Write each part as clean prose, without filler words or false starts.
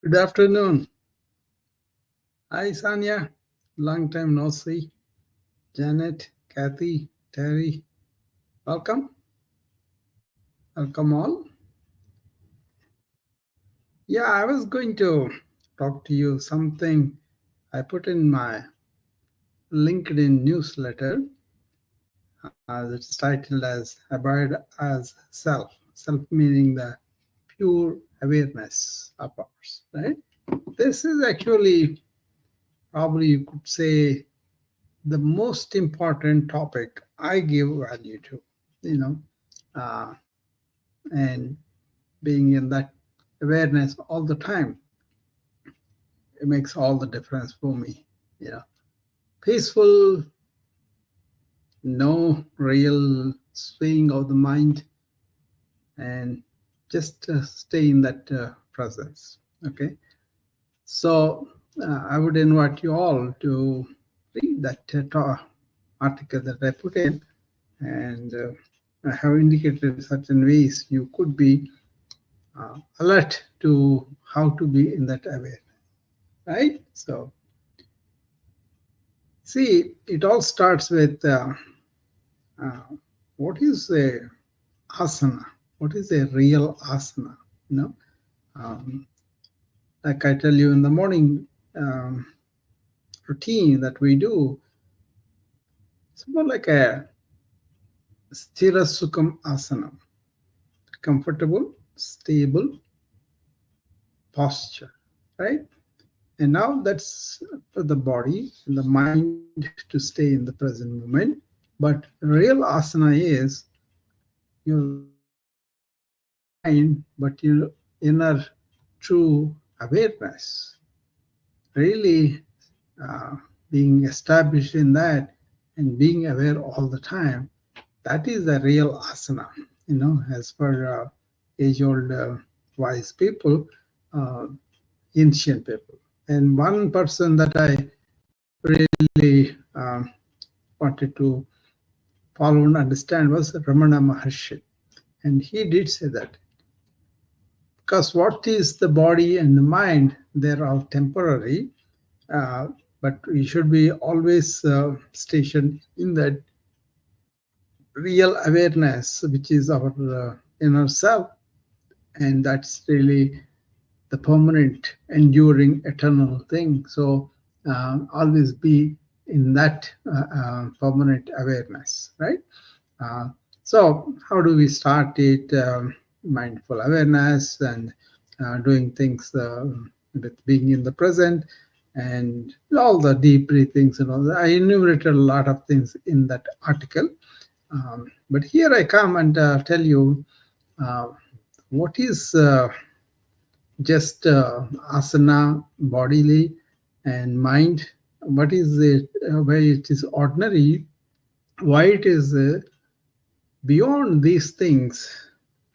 Good afternoon. Hi, Sanya. Long time no see. Janet, Kathy, Terry, welcome. Welcome all. Yeah, I was going to talk to you something I put in my LinkedIn newsletter. It's titled as Abide as Self. Self meaning the pure awareness of ours, right? This is actually, probably you could say, the most important topic I give value to, you know, uh, and being in that awareness all the time, it makes all the difference for me. You know, peaceful, no real swaying of the mind, and just stay in that presence. Okay, so I would invite you all to read that article that I put in, and I have indicated certain ways you could be alert to how to be in that awareness, right? So, see, it all starts with uh, what is a asana? What is a real asana? You know, um, like I tell you in the morning routine that we do, it's more like a sthira sukham asana, comfortable, stable posture, right? And now that's for the body and the mind to stay in the present moment. But real asana is your mind, but your inner true awareness, really being established in that and being aware all the time. That is the real asana, as per age old wise people, uh, ancient people. And one person that I really wanted to follow and understand was Ramana Maharshi. And he did say that because what is the body and the mind, they're all temporary, uh, but we should be always stationed in that real awareness, which is our inner self. And that's really the permanent, enduring, eternal thing. So always be in that permanent awareness, right? Uh, so, how do we start it? Mindful awareness and doing things with being in the present and all the deep breathings and all that. I enumerated a lot of things in that article. But here I come and tell you uh, what is just asana bodily and mind, what is it, why it is ordinary, why it is beyond these things,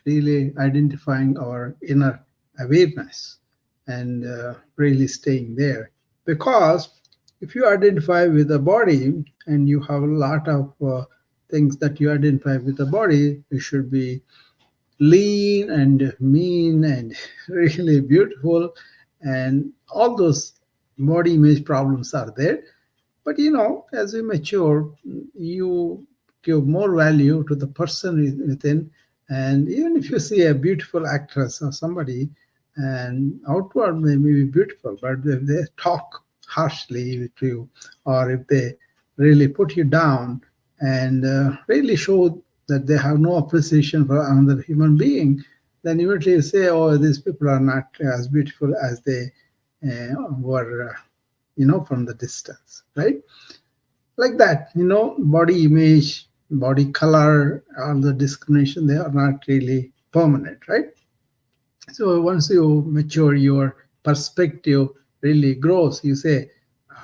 really identifying our inner awareness and really staying there. Because if you identify with the body and you have a lot of things that you identify with the body, you should be lean and mean and really beautiful, and all those body image problems are there. But as you mature, you give more value to the person within. And even if you see a beautiful actress or somebody, and outward they may be beautiful, but if they talk harshly with you, or if they really put you down and really show that they have no appreciation for another human being, then immediately you say, oh, these people are not as beautiful as they were from the distance, right? Like that, body image, body color, all the discrimination, they are not really permanent, right? So once you mature, your perspective really grows. You say,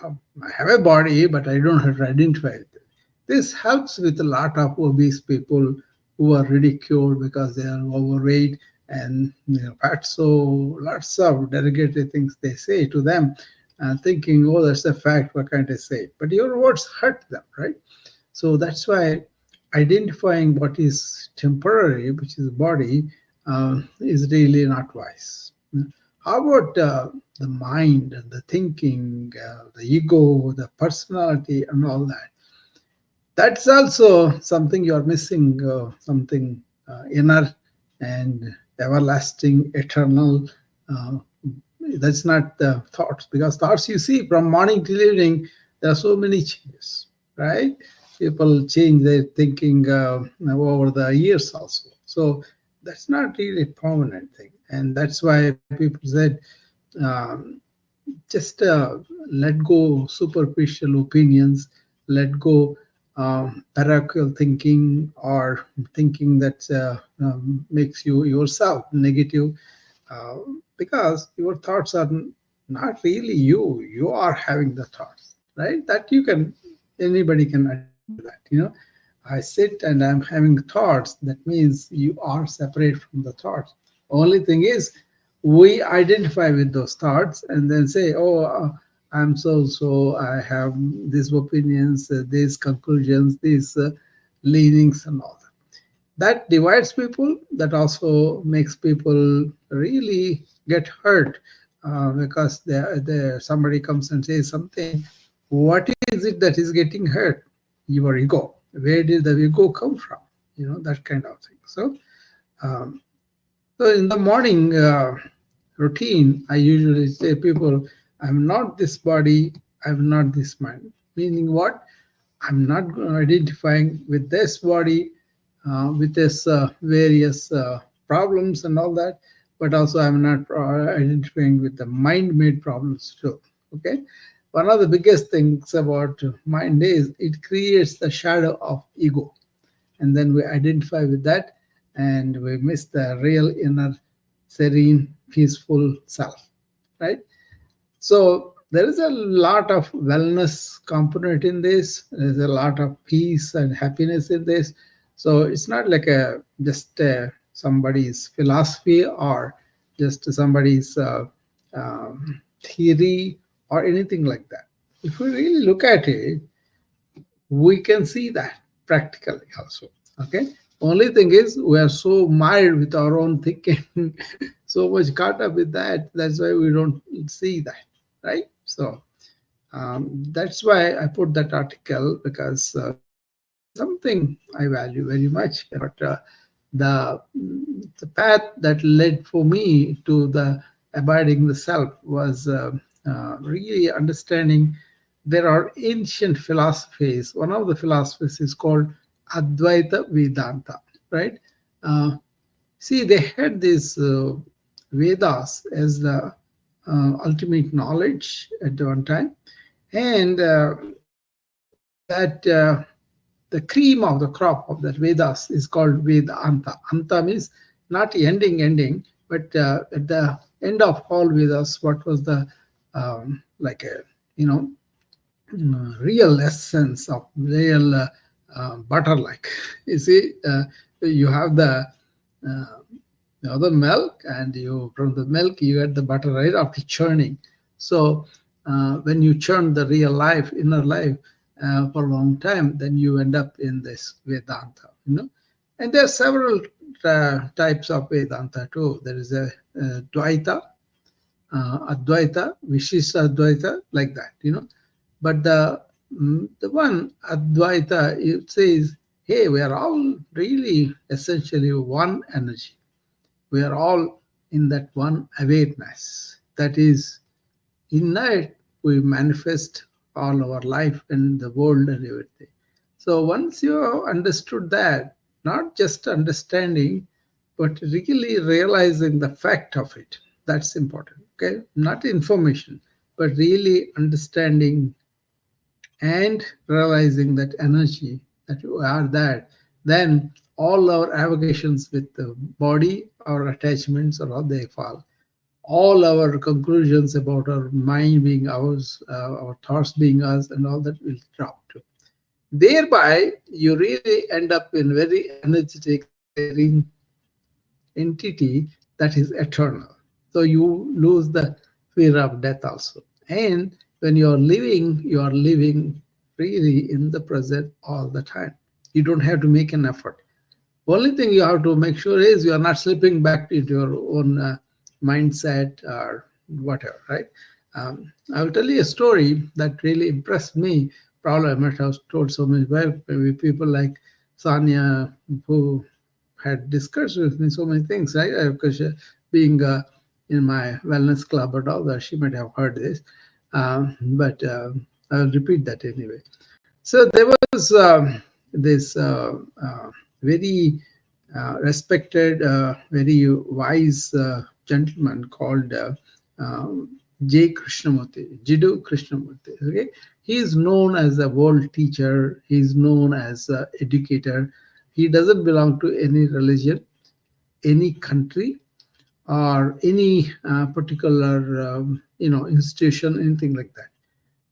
I have a body, but I don't have to identify with it. This helps with a lot of obese people who are ridiculed because they are overweight and fat. So lots of derogatory things they say to them, thinking, oh, that's a fact, what can't I say? But your words hurt them, right? So that's why identifying what is temporary, which is body, is really not wise. How about the mind and the thinking, the ego, the personality, and all that? That's also something you are missing, something inner and everlasting, eternal. Uh, that's not the thoughts, because thoughts you see from morning till evening, there are so many changes, right? People change their thinking over the years also. So that's not really a permanent thing. And that's why people said, um, just let go superficial opinions, let go parochial thinking, or thinking that makes you yourself negative, uh, because your thoughts are not really you. You are having the thoughts, right? That you can, anybody can attest to that. I sit and I'm having thoughts. That means you are separate from the thoughts. Only thing is, we identify with those thoughts and then say, "Oh, I'm so so. I have these opinions, these conclusions, these leanings, and all that divides people. That also makes people really get hurt, because somebody comes and says something. What is it that is getting hurt? Your ego. Where did the ego come from? That kind of thing. Um, so in the morning routine, I usually say people, I'm not this body, I'm not this mind. Meaning what? I'm not identifying with this body, with its various problems and all that, but also I'm not identifying with the mind-made problems too. Okay, one of the biggest things about mind is it creates the shadow of ego, and then we identify with that, and we miss the real inner, serene, peaceful self, right? So there is a lot of wellness component in this. There's a lot of peace and happiness in this. So it's not like a just somebody's philosophy, or just somebody's theory, or anything like that. If we really look at it, we can see that practically also. Okay. Only thing is, we are so mired with our own thinking, so much caught up with that. That's why we don't see that, right? So that's why I put that article, because this is something I value very much. But the path that led for me to the abiding the self was really understanding there are ancient philosophies. One of the philosophies is called Advaita Vedanta, right? Uh, See, they had these Vedas as the ultimate knowledge at one time, and that the cream of the crop of that Vedas is called Vedanta. Anta means not ending, but at the end of all Vedas, what was the like a you know real essence of real butter, like you see, you have uh, the milk, and you from the milk you get the butter right after churning. So when you churn the real life, inner life, for a long time, then you end up in this Vedanta, and there are several types of Vedanta too. There is a Dvaita, Advaita, Vishishta Advaita, like that, but the one Advaita, it says, hey, we are all really essentially one energy. We are all in that one awareness. That is, in that we manifest all our life and the world and everything. So once you have understood that, not just understanding, but really realizing the fact of it, that's important. Okay, not information, but really understanding and realizing that energy, that you are that, then all our avocations with the body, our attachments, or all they fall. All our conclusions about our mind being ours, our thoughts being us, and all that will drop too. Thereby, you really end up in very energetic, serene entity that is eternal. So you lose the fear of death also. And when you are living really in the present all the time. You don't have to make an effort. Only thing you have to make sure is you are not slipping back into your own mindset or whatever, right? I will tell you a story that really impressed me. Probably I might have told so many, well, maybe people like Sanya, who had discussed with me so many things, right? Because being in my wellness club and all that, she might have heard this. But I'll repeat that anyway. So there was this very respected, very wise gentleman called J. Krishnamurti, Jiddu Krishnamurti. Okay, he is known as a world teacher. He is known as an educator. He doesn't belong to any religion, any country, or any particular institution, anything like that.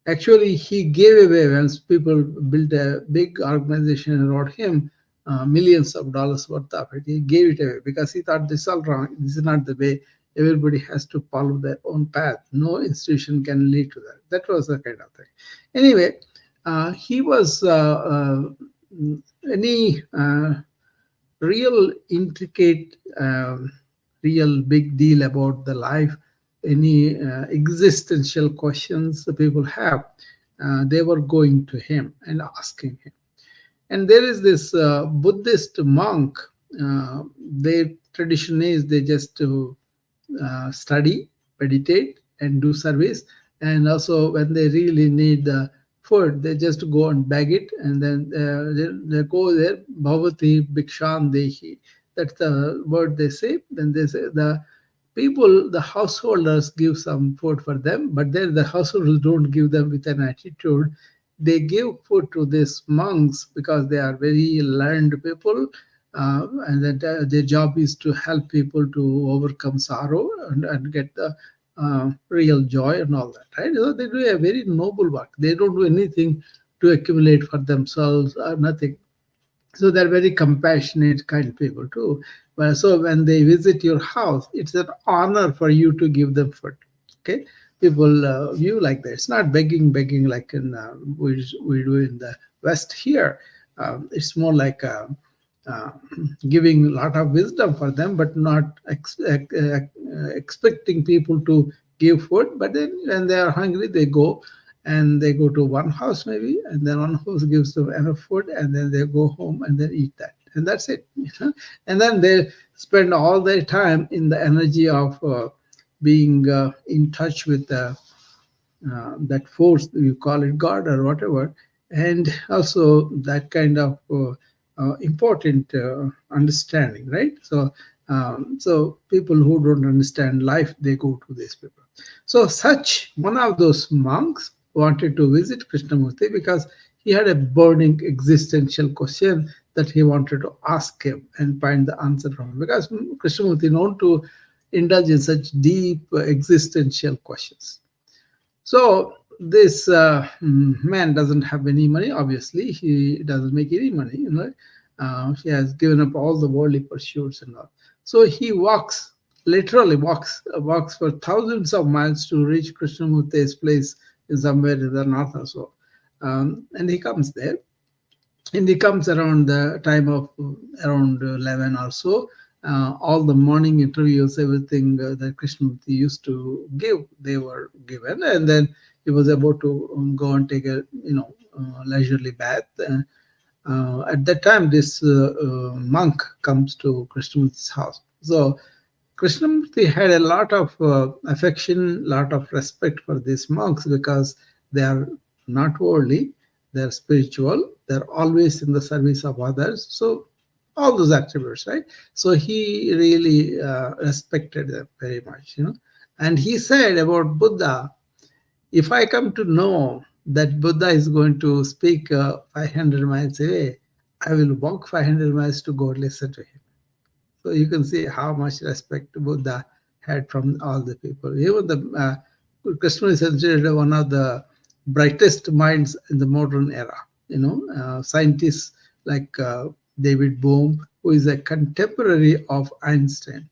Actually, he gave away when people built a big organization around him, millions of dollars worth of it. He gave it away because he thought this is all wrong. This is not the way. Everybody has to follow their own path. No institution can lead to that. That was the kind of thing. Anyway, he was any real intricate, real big deal about the life, any existential questions the people have, they were going to him and asking him. And there is this Buddhist monk. Their tradition is they just study, meditate, and do service. And also, when they really need food, they just go and beg it, and then they go there. Bhavati Bhikshan Dehi. That's the word they say. Then they say the people, the householders give some food for them, but then the householders don't give them with an attitude. They give food to these monks because they are very learned people, and that their job is to help people to overcome sorrow and get the real joy and all that, right? So they do a very noble work. They don't do anything to accumulate for themselves or nothing. So they're very compassionate kind of people too. So when they visit your house, it's an honor for you to give them food. Okay, people view like that. It's not begging like in we do in the West here. It's more like uh, giving a lot of wisdom for them, but not expecting people to give food. But then when they are hungry, they go and they go to one house maybe, and then one house gives them enough food, and then they go home and then eat that, and that's it. And then they spend all their time in the energy of being in touch with that force, you call it God or whatever, and also that kind of important understanding, right? So people who don't understand life, they go to these people. So such one of those monks wanted to visit Krishnamurti because he had a burning existential question that he wanted to ask him and find the answer from him. Because Krishnamurti known to indulge in such deep existential questions. So this man doesn't have any money. Obviously, he doesn't make any money. He has given up all the worldly pursuits and all. So he walks, literally walks for thousands of miles to reach Krishnamurti's place in somewhere in the north or so. And he comes there, and he comes around the time of around 11 or so. All the morning interviews, everything that Krishnamurti used to give, they were given, and then he was about to go and take a leisurely bath. At that time, this monk comes to Krishnamurti's house. So Krishnamurti had a lot of affection, lot of respect for these monks because they are not worldly, they're spiritual, they're always in the service of others. So all those attributes, right? So he really respected them very much. And he said about Buddha, if I come to know that Buddha is going to speak 500 miles away, I will walk 500 miles to go listen to him. So you can see how much respect Buddha had from all the people. Even the Krishna is considered one of the brightest minds in the modern era. Scientists like David Bohm, who is a contemporary of Einstein,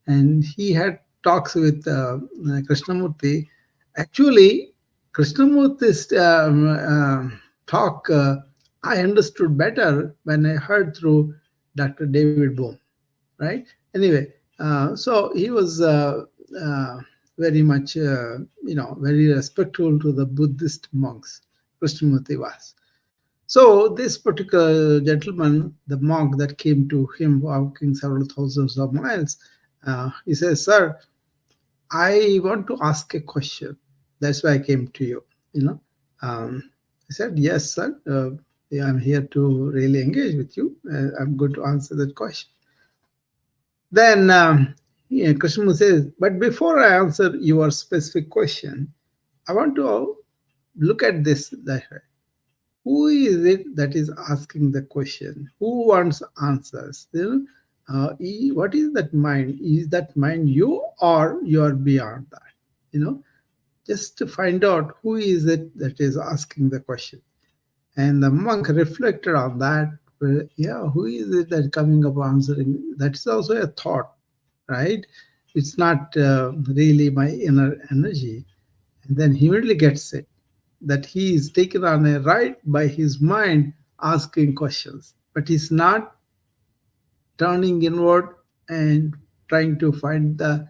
and he had talks with Krishnamurti. Actually, Krishnamurti's talk I understood better when I heard through Dr. David Bohm, right? Anyway, so he was very much, very respectful to the Buddhist monks. Krishnamurti was. So this particular gentleman, the monk that came to him walking several thousands of miles, he says, "Sir, I want to ask a question. That's why I came to you." You know, I said, "Yes, sir. Yeah, I'm here to really engage with you. I'm going to answer that question." Then Krishna says, "But before I answer your specific question, I want to look at this that way. Who is it that is asking the question? Who wants answers? What is that mind? Is that mind you, or you are beyond that? You know, just to find out who is it that is asking the question." And the monk reflected on that. Well, yeah, who is it that coming up answering? That's also a thought, right? It's not really my inner energy. And then he immediately gets it that he is taken on a ride by his mind asking questions, but he's not turning inward and trying to find the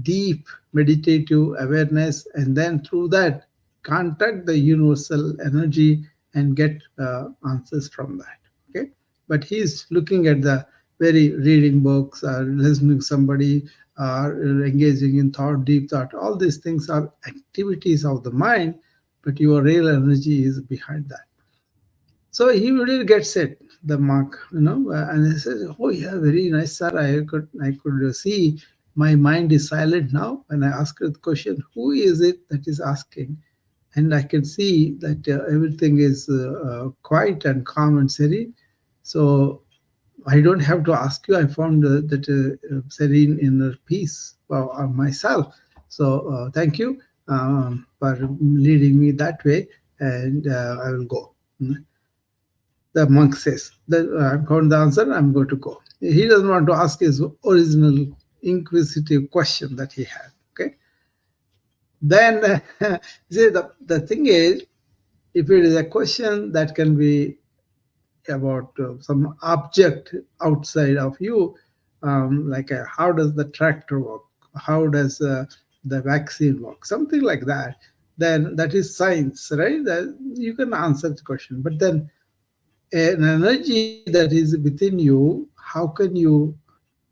deep meditative awareness, and then through that contact the universal energy and get answers from that. Okay, but he's looking at the very reading books or listening to somebody or engaging in thought, deep thought. All these things are activities of the mind, but your real energy is behind that. So he really gets it, the mark, and he says, "Oh yeah, very nice, sir. I could see my mind is silent now when I ask the question, who is it that is asking? And I can see that everything is quiet and calm and serene. So I don't have to ask you. I found that serene inner peace myself. So thank you for leading me that way, and I will go." The monk says, "I found the answer, I'm going to go." He doesn't want to ask his original inquisitive question that he had. Okay. Then see, the thing is, if it is a question that can be about some object outside of you, like how does the tractor work? How does the vaccine work? Something like that. Then that is science, right? That you can answer the question. But then an energy that is within you, how can you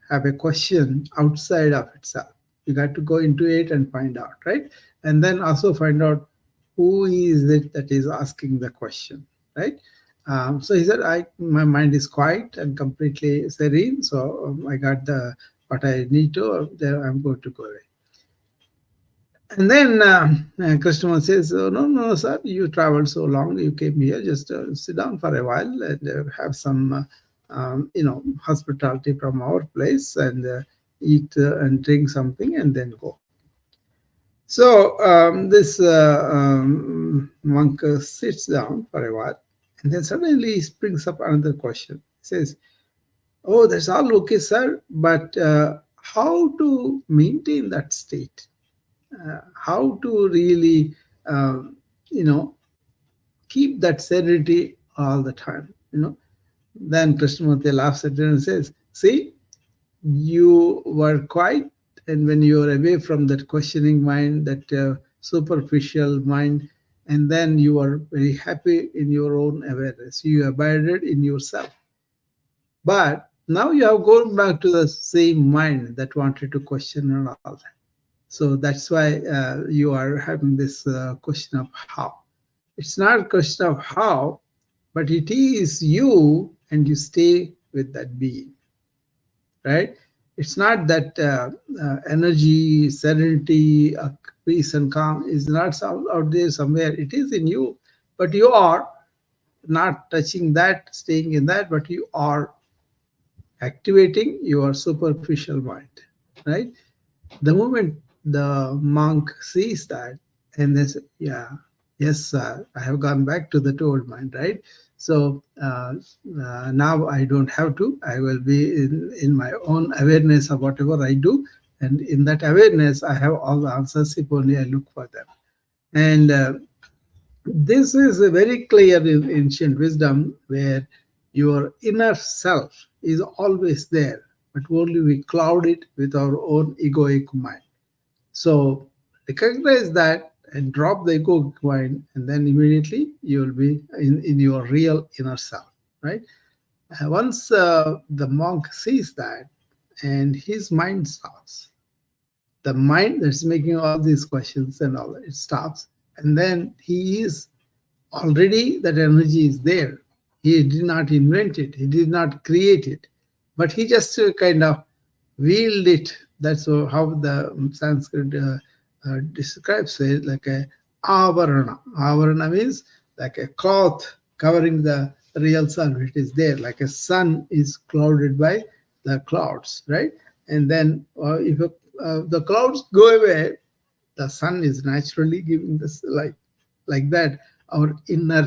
have a question outside of itself? You got to go into it and find out, right? And then also find out who is it that is asking the question, right? So he said, my mind is quiet and completely serene, so I got the what I need to. Then I'm going to go away. And then customer says, "Oh, no, no, sir, you traveled so long, you came here, just sit down for a while and have some, hospitality from our place and eat and drink something and then go." So this monk sits down for a while, and then suddenly he brings up another question. He says, "Oh, that's all okay, sir, but how to maintain that state? How to really, um, you know, keep that serenity all the time?" Then Krishnamurti laughs at it and says, "See, you were quiet, and when you are away from that questioning mind, that superficial mind, and then you are very happy in your own awareness. You abided in yourself. But now you have gone back to the same mind that wanted to question and all that. So that's why you are having this question of how. It's not a question of how, but it is you, and you stay with that being, right? It's not that energy, serenity, peace, and calm is not out there somewhere. It is in you, but you are not touching that, staying in that, but you are activating your superficial mind, right? The moment the monk sees that, and they say, "Yeah, yes, sir, I have gone back to the old mind," right? So now I don't have to. I will be in my own awareness of whatever I do. And in that awareness, I have all the answers if only I look for them. And this is a very clear in ancient wisdom where your inner self is always there. but only we cloud it with our own egoic mind. So recognize that and drop the egoic mind, and then immediately you will be in your real inner self, right? Once the monk sees that and his mind stops, the mind that's making all these questions and all that, it stops. And then he is already, that energy is there. He did not invent it, he did not create it, but he just kind of wield it. That's how the Sanskrit describes it, like a avarana. Avarana means like a cloth covering the real sun. It is there, like a sun is clouded by the clouds, right? And then if the clouds go away, the sun is naturally giving this light. Like that, our inner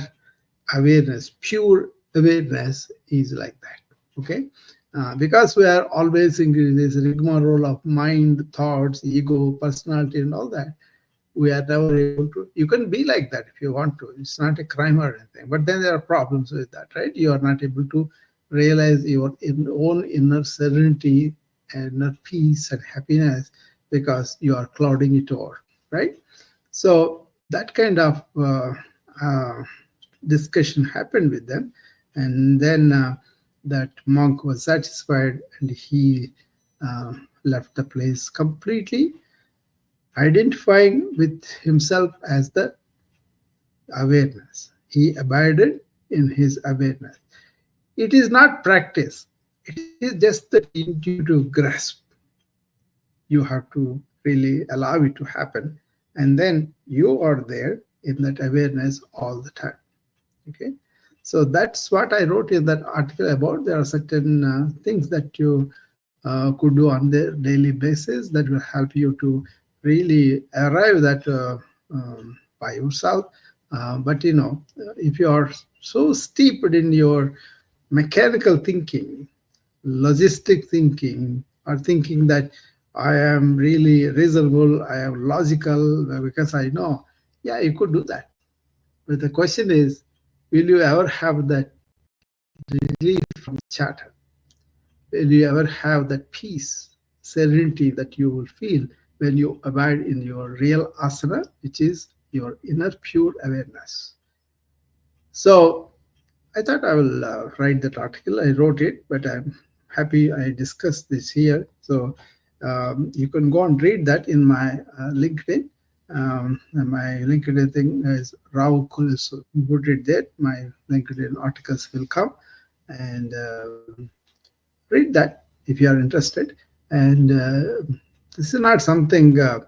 awareness, pure awareness is like that. Okay, because we are always in this rigmarole of mind, thoughts, ego, personality, and all that, we are never able to. You can be like that if you want to. It's not a crime or anything. But then there are problems with that, right? You are not able to realize your own inner serenity, inner peace and happiness, because you are clouding it over, right? So that kind of uh, discussion happened with them, and then that monk was satisfied, and he uh, left the place completely, identifying with himself as the awareness. He abided in his awareness. It is not practice, it is just the intuitive grasp. You have to really allow it to happen, and then you are there in that awareness all the time. Okay, so that's what I wrote in that article about. There are certain things that you could do on the daily basis that will help you to really arrive that by yourself. But if you are so steeped in your mechanical thinking, logistic thinking, or thinking that I am really reasonable, I am logical because I know, yeah, you could do that. But the question is, will you ever have that relief from chatter? Will you ever have that peace, serenity that you will feel when you abide in your real asana, which is your inner pure awareness? So I thought I will write that article. I wrote it, but I'm happy I discussed this here. So you can go and read that in my LinkedIn. My LinkedIn thing is Rao Kulis. Put it there. My LinkedIn articles will come, and read that if you are interested. And this is not something that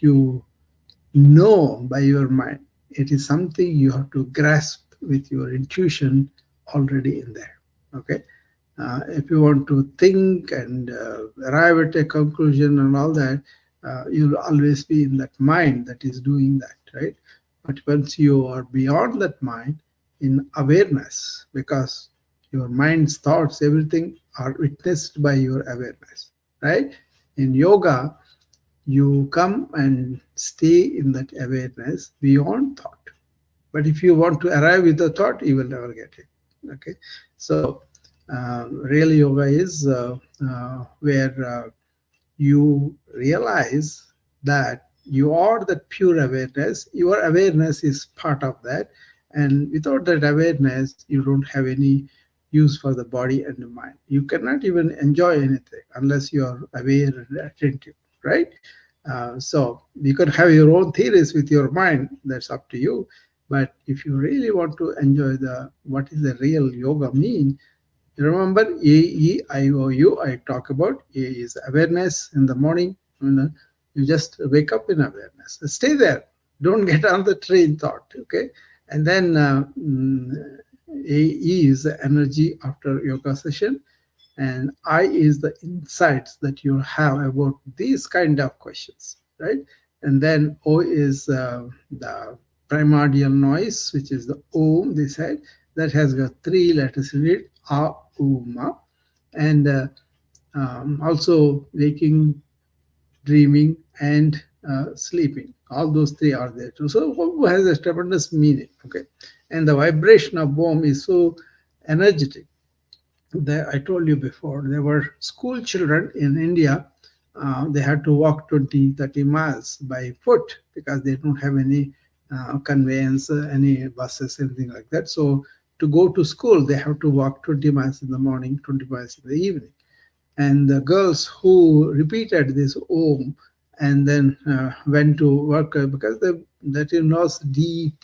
you know by your mind. It is something you have to grasp with your intuition already in there. Okay. If you want to think and arrive at a conclusion and all that, you'll always be in that mind that is doing that, right? But once you are beyond that mind in awareness, because your mind's thoughts, everything are witnessed by your awareness, right? In yoga, you come and stay in that awareness beyond thought. But if you want to arrive with the thought, you will never get it. Okay, so real yoga is where you realize that you are that pure awareness. Your awareness is part of that, and without that awareness, you don't have any use for the body and the mind. You cannot even enjoy anything unless you are aware and attentive, right? So you can have your own theories with your mind. That's up to you. But if you really want to enjoy the what is the real yoga mean, remember AEIOU. I talk about A is awareness in the morning. You just wake up in awareness. Stay there. Don't get on the train thought. Okay, and then AE is the energy after yoga session, and I is the insights that you have about these kind of questions, right? And then O is the primordial noise, which is the Om. They said that has got 3 letters in it, A, Ma, and also waking, dreaming, and sleeping. All those 3 are there too. So Om has a tremendous meaning. Okay, and the vibration of Om is so energetic I told you before, there were school children in India. They had to walk 20, 30 miles by foot because they don't have any conveyance, any buses, anything like that. So to go to school, they have to walk 20 miles in the morning, 20 miles in the evening. And the girls who repeated this om and then went to work because that involves deep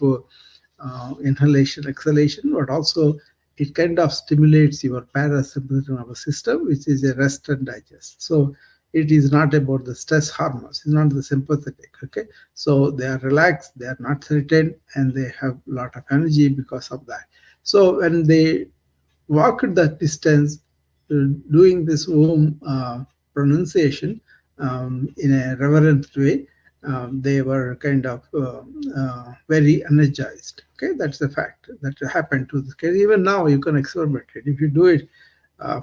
inhalation, exhalation, but also it kind of stimulates your parasympathetic nervous system, which is a rest and digest. So it is not about the stress hormones. It's not the sympathetic. Okay, so they are relaxed, they are not threatened, and they have a lot of energy because of that. So when they walked that distance, doing this Om pronunciation in a reverent way, they were kind of very energized. Okay, that's the fact that happened to this case. Even now, you can experiment it. If you do it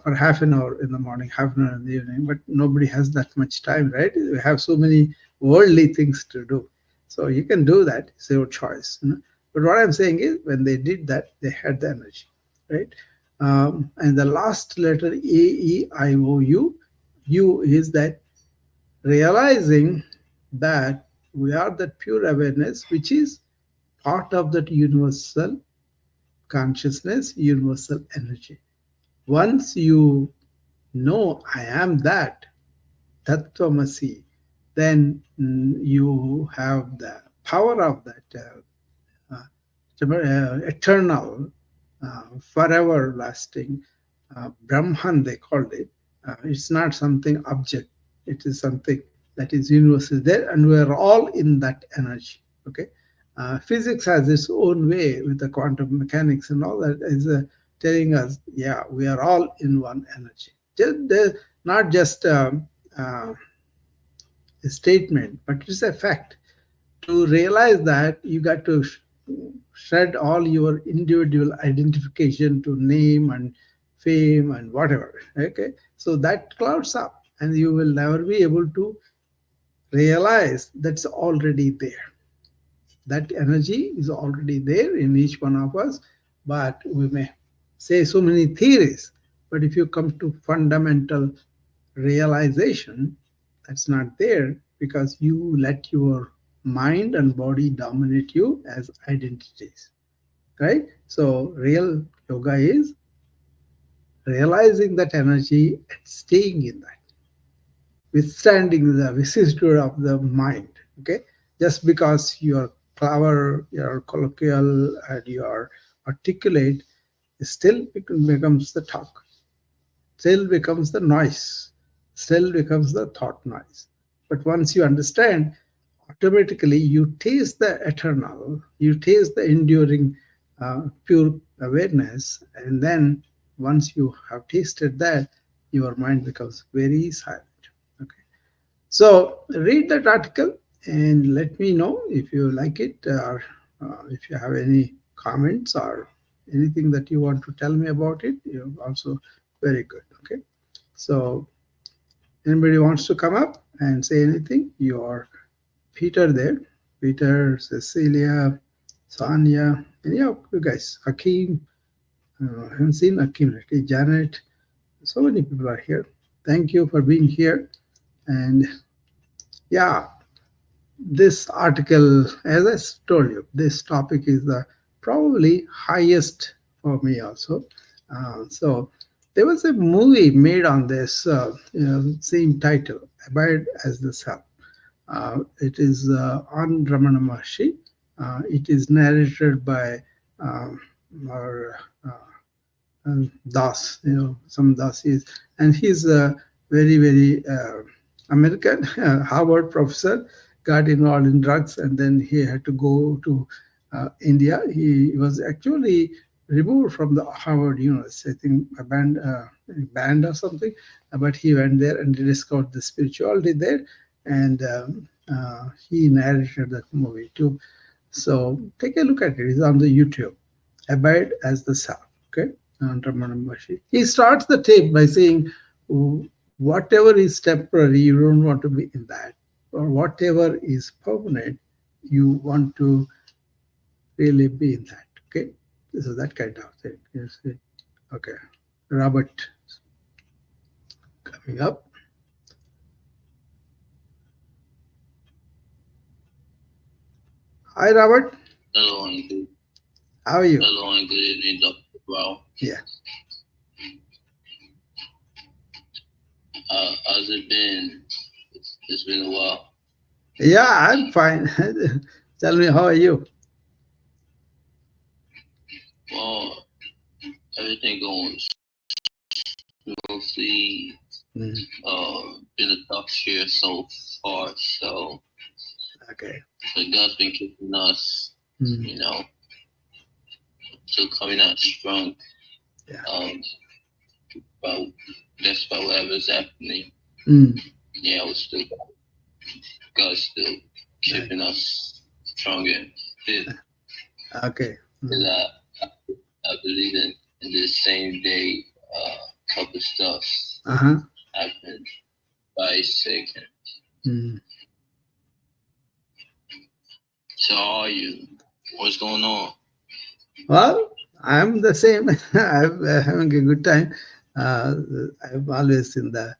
for half an hour in the morning, half an hour in the evening, but nobody has that much time, right? We have so many worldly things to do. So you can do that. It's your choice. But what I'm saying is, when they did that, they had the energy, right? And the last letter A, E, I, O, U, U is that realizing that we are that pure awareness, which is part of that universal consciousness, universal energy. Once you know I am that, Tattvamasi, then you have the power of that eternal, forever lasting Brahman, they called it. It's not something object, it is something that is universal there, and we are all in that energy. Okay. Physics has its own way with the quantum mechanics and all that is telling us, yeah, we are all in one energy. Not just a statement, but it's a fact. To realize that, you got to shed all your individual identification to name and fame and whatever. Okay, so that clouds up, and you will never be able to realize that's already there. That energy is already there in each one of us, but we may say so many theories, but if you come to fundamental realization, that's not there because you let your mind and body dominate you as identities, right? So real yoga is realizing that energy and staying in that, withstanding the vicissitude of the mind. Okay, just because you're clever, you're colloquial, and you're articulate, still becomes the talk, still becomes the noise, still becomes the thought noise. But once you understand, automatically you taste the eternal, you taste the enduring pure awareness, and then once you have tasted that, your mind becomes very silent. Okay. So read that article and let me know if you like it, or if you have any comments or anything that you want to tell me about it. You're also very good. Okay. So anybody wants to come up and say anything? You're Peter there. Peter, Cecilia, Sonia, any of you guys, Hakeem. I haven't seen Hakeem lately. Janet. So many people are here. Thank you for being here. And yeah, this article, as I told you, this topic is the probably highest for me also. So there was a movie made on this same title, Abide as the Self. It is on Ramana Maharshi. It is narrated by our Das, some Das is, and he's a very, very American Harvard professor, got involved in drugs, and then he had to go to India. He was actually removed from the Harvard University, I think banned or something, but he went there and he discovered the spirituality there, and he narrated that movie too. So take a look at it. It's on the YouTube. Abide as the Self. Okay, Ramana Maharshi. He starts the tape by saying, whatever is temporary, you don't want to be in that, or whatever is permanent, you want to really be in that. Okay, so that kind of thing. You see? Okay. Robert coming up. Hi, Robert. Hello and good. How are you? Hello and good evening, Dr. Brown. Yeah. How's it been? It's been a while. Yeah, I'm fine. Tell me, how are you? Well, everything going smoothly. Mm, Been a tough year so far, so okay. but God's been keeping us, Mm, you know, still coming out strong. yeah. About despite whatever's happening, Mm, yeah, we're still God's still right. keeping us stronger and fit. Okay. Mm, Cause I believe in this same day, couple stuff uh-huh. happened by second. Mm. So how are you? What's going on? Well, I'm the same. I'm having a good time. Uh, I'm always in the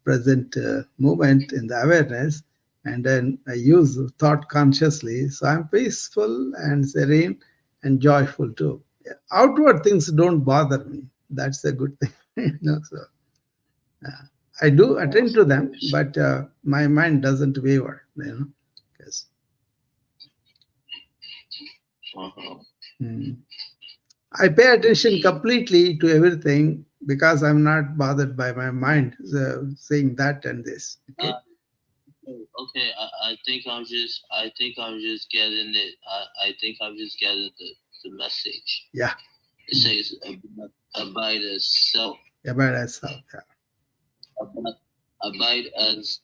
present moment, in the awareness, and then I use thought consciously. So I'm peaceful and serene and joyful too. Yeah. Outward things don't bother me. That's a good thing. So uh, I do attend to them, but my mind doesn't waver. Yes. Uh-huh. Mm. I pay attention completely to everything because I'm not bothered by my mind saying that and this. Okay. Okay, I think I'm just getting it. I think I'm just getting the message. Yeah. It says abide as self. About myself. Yeah. Abide, abide as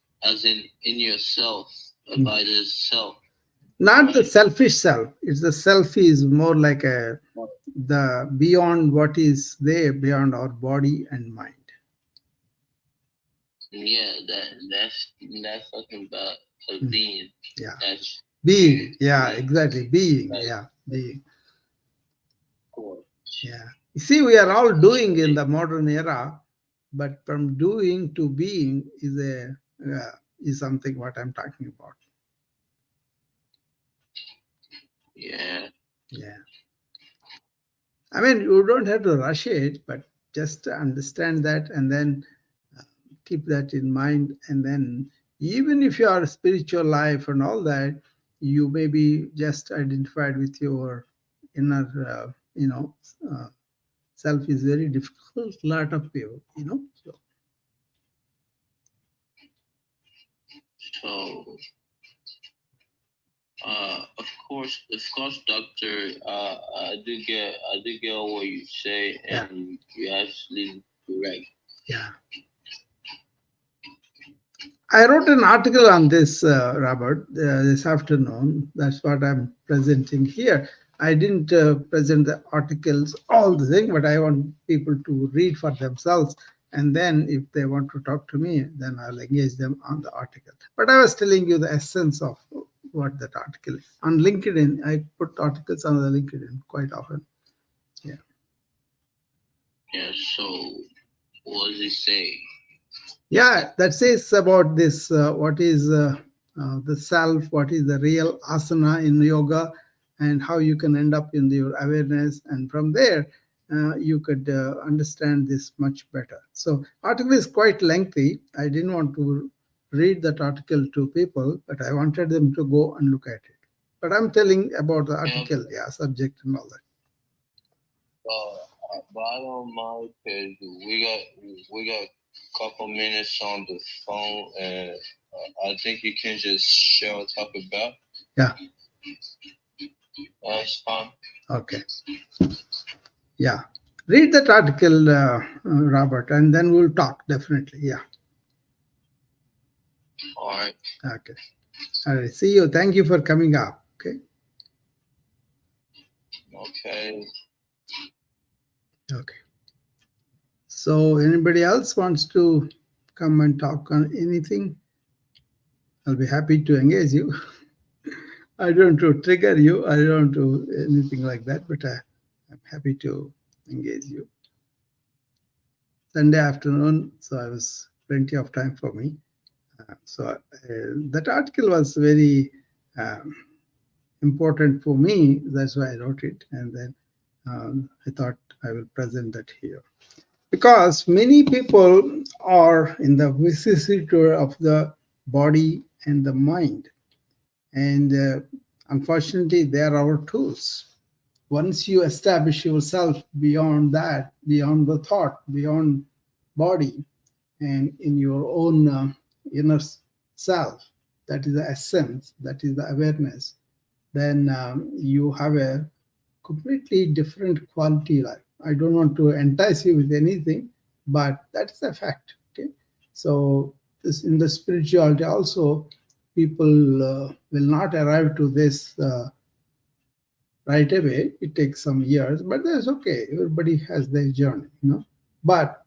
in yourself. Mm. Abide as self. Not the Right? selfish self. It's the self is more like the beyond what is there beyond our body and mind. Yeah, that's talking about a Mm. being. Yeah. That's Being. Yeah, being. exactly. Being. Right. Yeah. Being. Of course. Yeah. You see, we are all doing in the modern era, but from doing to being is something what I'm talking about. Yeah. Yeah. I mean, you don't have to rush it, but just understand that and then uh, keep that in mind. And then, even if you are spiritual life and all that, you may be just identified with your inner, uh, self is very difficult. Lot of people. So, So of course, doctor. I do get what you say, yeah, and you're absolutely correct. yeah. I wrote an article on this, Robert, this afternoon. That's what I'm presenting here. I didn't present the articles, all the thing, but I want people to read for themselves. And then if they want to talk to me, then I'll engage them on the article. But I was telling you the essence of what that article is. On LinkedIn, I put articles on the LinkedIn quite often. Yeah. Yeah. So what does he say? Yeah, that says about this what is the self, what is the real asana in yoga, and how you can end up in your awareness. And from there, you could understand this much better. So, article is quite lengthy. I didn't want to read that article to people, but I wanted them to go and look at it. But I'm telling about the Yeah. article, yeah, subject and all that. But I don't mind because we got a couple minutes on the phone, and I think you can just share or talk about. Yeah. That's fine. Okay. Yeah. Read that article, Robert, and then we'll talk definitely. Yeah. All right. Okay. All right. See you. Thank you for coming up. Okay. Okay. Okay. So, anybody else wants to come and talk on anything? I'll be happy to engage you. I don't want to trigger you. I don't do anything like that, but I'm happy to engage you. Sunday afternoon, so I was plenty of time for me. So that article was very important for me. That's why I wrote it, and then I thought I will present that here. Because many people are in the vicissitude of the body and the mind. And unfortunately, they are our tools. Once you establish yourself beyond that, beyond the thought, beyond body, and in your own inner self, that is the essence, that is the awareness, then you have a completely different quality life. I don't want to entice you with anything, but that's a fact. Okay, so this in the spirituality also, people will not arrive to this right away. It takes some years, but that's okay. Everybody has their journey, But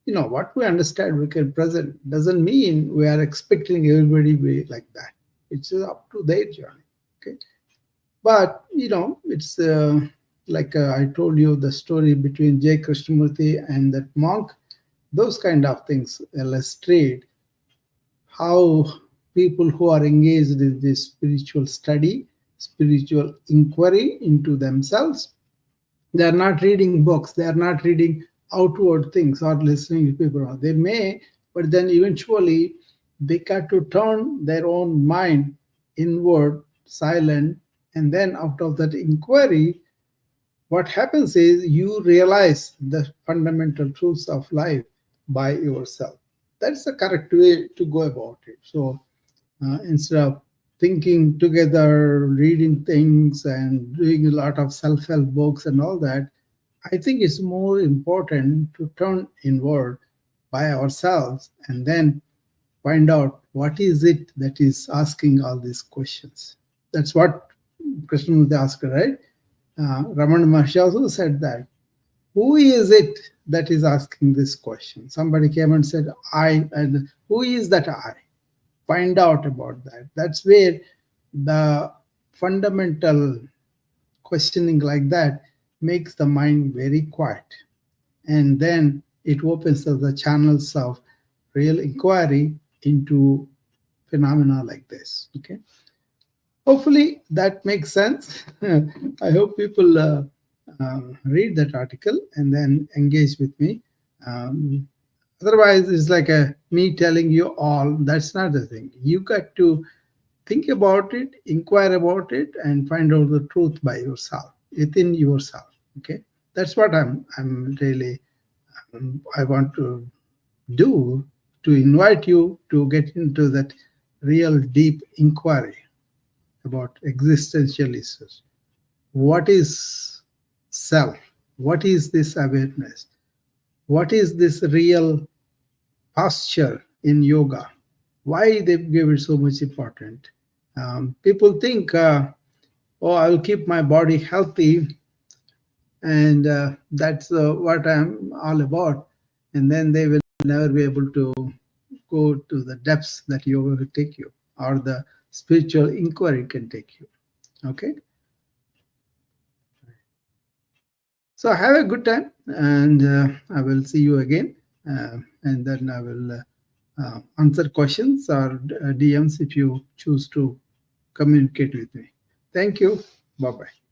what we understand, we can present, doesn't mean we are expecting everybody to be like that. It's up to their journey. Okay, but it's like I told you the story between J. Krishnamurti and that monk. Those kind of things illustrate how people who are engaged in this spiritual study, spiritual inquiry into themselves, they are not reading books, they are not reading outward things or listening to people. They may, but then eventually they got to turn their own mind inward, silent, and then out of that inquiry, what happens is you realize the fundamental truths of life by yourself. That's the correct way to go about it. So instead of thinking together, reading things, and doing a lot of self-help books and all that, I think it's more important to turn inward by ourselves and then find out what is it that is asking all these questions. That's what Krishnamurti asked, right? Ramana Maharshi also said that. Who is it that is asking this question? Somebody came and said, I, and who is that I? Find out about that. That's where the fundamental questioning like that makes the mind very quiet. And then it opens up the channels of real inquiry into phenomena like this. Okay. Hopefully that makes sense. I hope people read that article and then engage with me. Otherwise, it's like me telling you all. That's not the thing. You got to think about it, inquire about it, and find out the truth by yourself, within yourself. Okay, that's what I'm really I want to do, to invite you to get into that real deep inquiry about existential issues. What is self? What is this awareness? What is this real posture in yoga? Why they give it so much important? People think, oh, I'll keep my body healthy, and that's what I'm all about. And then they will never be able to go to the depths that yoga will take you, or the spiritual inquiry can take you. Okay. So have a good time, and I will see you again, and then I will answer questions or DMs if you choose to communicate with me. Thank you. Bye-bye.